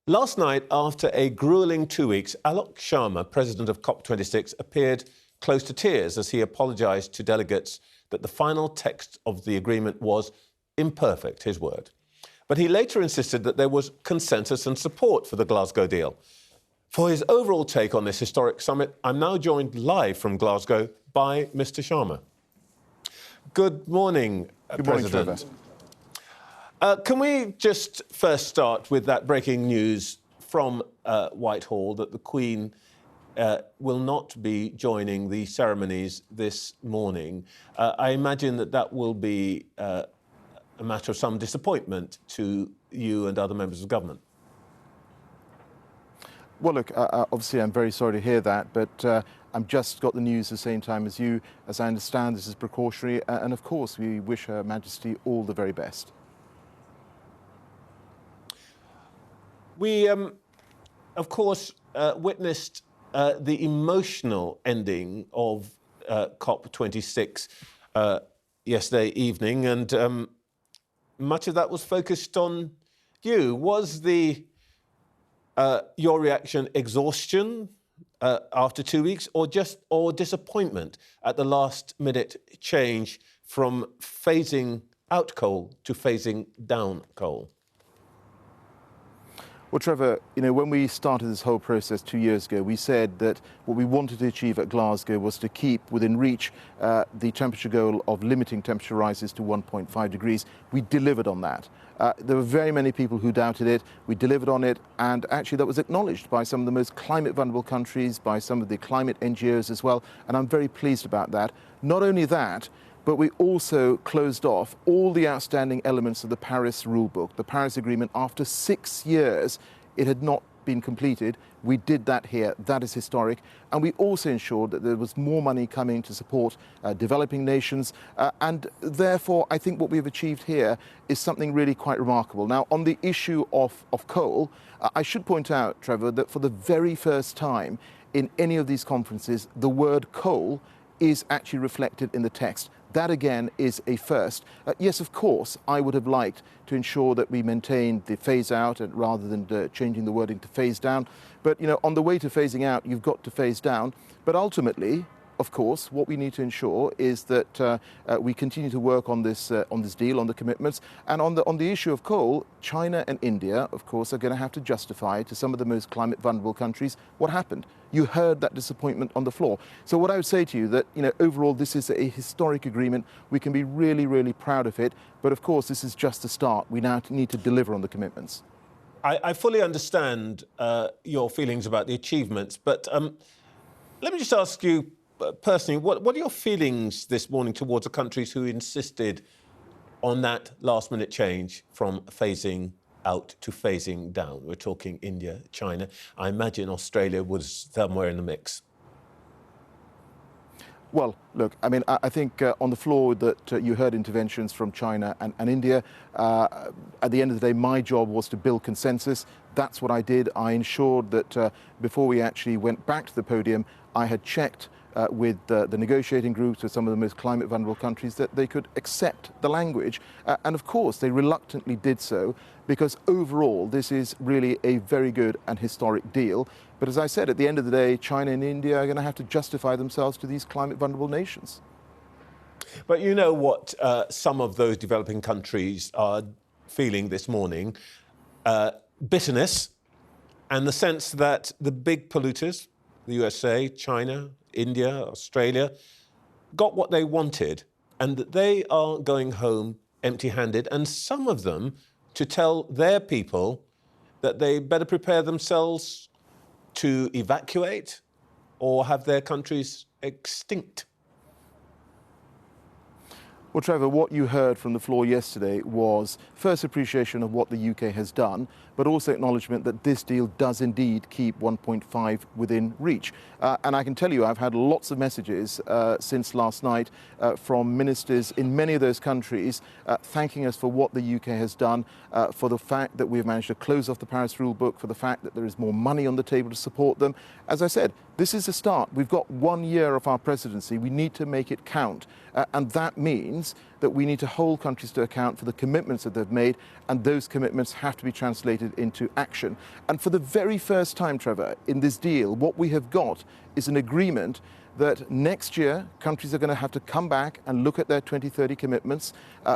Last night, after a gruelling 2 weeks, Alok Sharma, president of COP26, appeared close to tears as he apologised to delegates that the final text of the agreement was imperfect, his word. But he later insisted that there was consensus and support for the Glasgow deal. For his overall take on this historic summit, I'm now joined live from Glasgow by Mr. Sharma. Good morning, President. Trevor. Can we just first start with that breaking news from Whitehall that the Queen will not be joining the ceremonies this morning? I imagine that will be a matter of some disappointment to you and other members of government. Well, look, obviously I'm very sorry to hear that, but I've just got the news the same time as you. As I understand, this is precautionary, and of course we wish Her Majesty all the very best. We, of course, witnessed the emotional ending of COP26 yesterday evening, and much of that was focused on you. Was your reaction exhaustion after 2 weeks, or disappointment at the last-minute change from phasing out coal to phasing down coal? Well, Trevor, when we started this whole process 2 years ago, we said that what we wanted to achieve at Glasgow was to keep within reach the temperature goal of limiting temperature rises to 1.5 degrees. We delivered on that. There were very many people who doubted it. We delivered on it, and actually that was acknowledged by some of the most climate vulnerable countries, by some of the climate NGOs as well, and I'm very pleased about that. Not only that, but we also closed off all the outstanding elements of the Paris rulebook, the Paris Agreement. After 6 years, it had not been completed. We did that here. That is historic. And we also ensured that there was more money coming to support developing nations. And therefore, I think what we've achieved here is something really quite remarkable. Now, on the issue of coal, I should point out, Trevor, that for the very first time in any of these conferences, the word coal is actually reflected in the text. That, again, is a first. Yes, of course, I would have liked to ensure that we maintained the phase out rather than changing the wording to phase down. But, on the way to phasing out, you've got to phase down. But ultimately, of course, what we need to ensure is that we continue to work on this deal, on the commitments. And on the issue of coal, China and India, of course, are going to have to justify to some of the most climate vulnerable countries what happened. You heard that disappointment on the floor. So what I would say to you that, overall, this is a historic agreement. We can be really, really proud of it. But of course, this is just the start. We now need to deliver on the commitments. I fully understand your feelings about the achievements, but let me just ask you personally, what are your feelings this morning towards the countries who insisted on that last-minute change from phasing out to phasing down? We're talking India, China. I imagine Australia was somewhere in the mix. Well, look, I think on the floor that you heard interventions from China and India. At the end of the day, my job was to build consensus. That's what I did. I ensured that before we actually went back to the podium, I had checked with the negotiating groups with some of the most climate vulnerable countries that they could accept the language. And of course, they reluctantly did so because overall, this is really a very good and historic deal. But as I said, at the end of the day, China and India are going to have to justify themselves to these climate vulnerable nations. But you know what some of those developing countries are feeling this morning? Bitterness and the sense that the big polluters, the USA, China, India, Australia, got what they wanted and that they are going home empty-handed, and some of them to tell their people that they better prepare themselves to evacuate or have their countries extinct. Well, Trevor, what you heard from the floor yesterday was first appreciation of what the UK has done, but also acknowledgement that this deal does indeed keep 1.5 within reach. And I can tell you I've had lots of messages since last night from ministers in many of those countries thanking us for what the UK has done, for the fact that we've managed to close off the Paris rulebook, for the fact that there is more money on the table to support them. As I said, This is a start. We've got 1 year of our presidency. We need to make it count. And that means that we need to hold countries to account for the commitments that they've made, and those commitments have to be translated into action. And for the very first time, Trevor, in this deal, what we have got is an agreement that next year countries are going to have to come back and look at their 2030 commitments.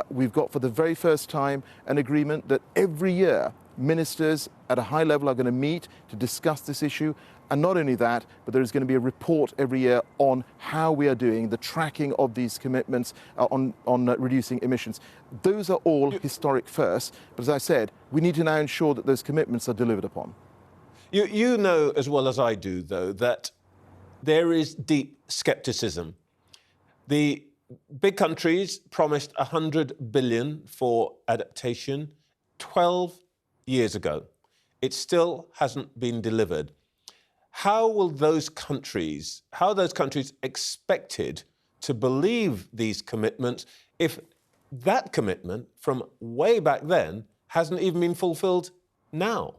We've got for the very first time an agreement that every year ministers at a high level are going to meet to discuss this issue. And not only that, but there is going to be a report every year on how we are doing, the tracking of these commitments on reducing emissions. Those are all historic firsts. But as I said, we need to now ensure that those commitments are delivered upon. You know as well as I do, though, that there is deep scepticism. The big countries promised 100 billion for adaptation 12 years ago. It still hasn't been delivered. How are those countries expected to believe these commitments if that commitment from way back then hasn't even been fulfilled now?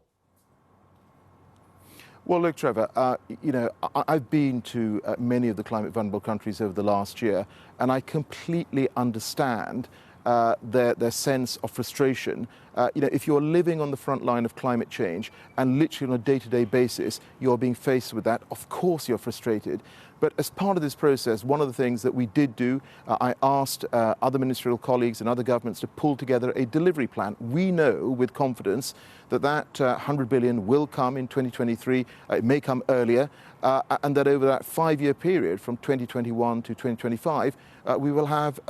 Well, look, Trevor, I've been to many of the climate vulnerable countries over the last year, and I completely understand their sense of frustration. If you're living on the front line of climate change and literally on a day-to-day basis, you're being faced with that, of course you're frustrated. But as part of this process, one of the things that we did do, I asked other ministerial colleagues and other governments to pull together a delivery plan. We know with confidence that 100 billion will come in 2023. It may come earlier, and that over that 5-year period from 2021 to 2025, we will have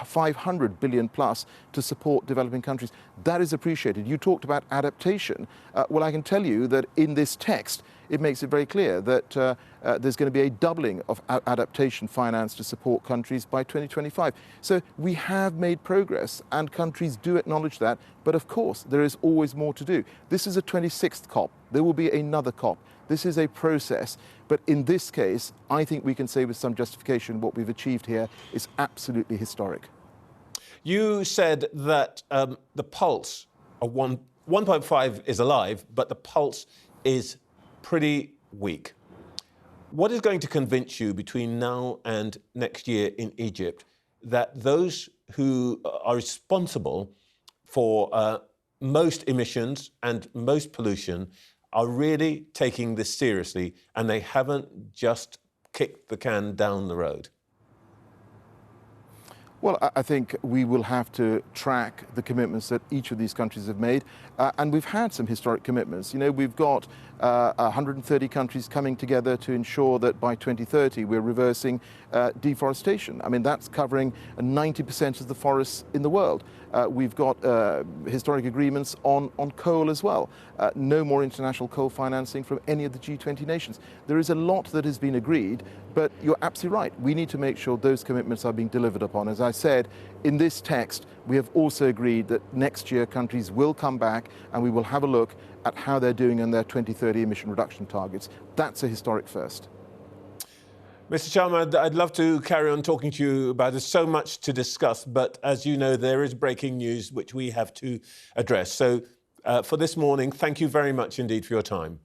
500 billion plus to support developing countries. That is appreciated. You talked about adaptation. Well, I can tell you that in this text, it makes it very clear that there's going to be a doubling of adaptation finance to support countries by 2025. So we have made progress, and countries do acknowledge that. But of course, there is always more to do. This is a 26th COP. There will be another COP. This is a process. But in this case, I think we can say with some justification what we've achieved here is absolutely historic. You said that the pulse of 1.5 is alive, but the pulse is pretty weak. What is going to convince you between now and next year in Egypt that those who are responsible for most emissions and most pollution are really taking this seriously and they haven't just kicked the can down the road? Well, I think we will have to track the commitments that each of these countries have made. And we've had some historic commitments. We've got 130 countries coming together to ensure that by 2030 we're reversing deforestation. I mean, that's covering 90% of the forests in the world. We've got historic agreements on coal as well. No more international coal financing from any of the G20 nations. There is a lot that has been agreed, but you're absolutely right. We need to make sure those commitments are being delivered upon. As I said, in this text, we have also agreed that next year countries will come back and we will have a look at how they're doing on their 2030 emission reduction targets. That's a historic first. Mr. Sharma, I'd love to carry on talking to you about there's so much to discuss, but as you know, there is breaking news which we have to address. So for this morning, thank you very much indeed for your time.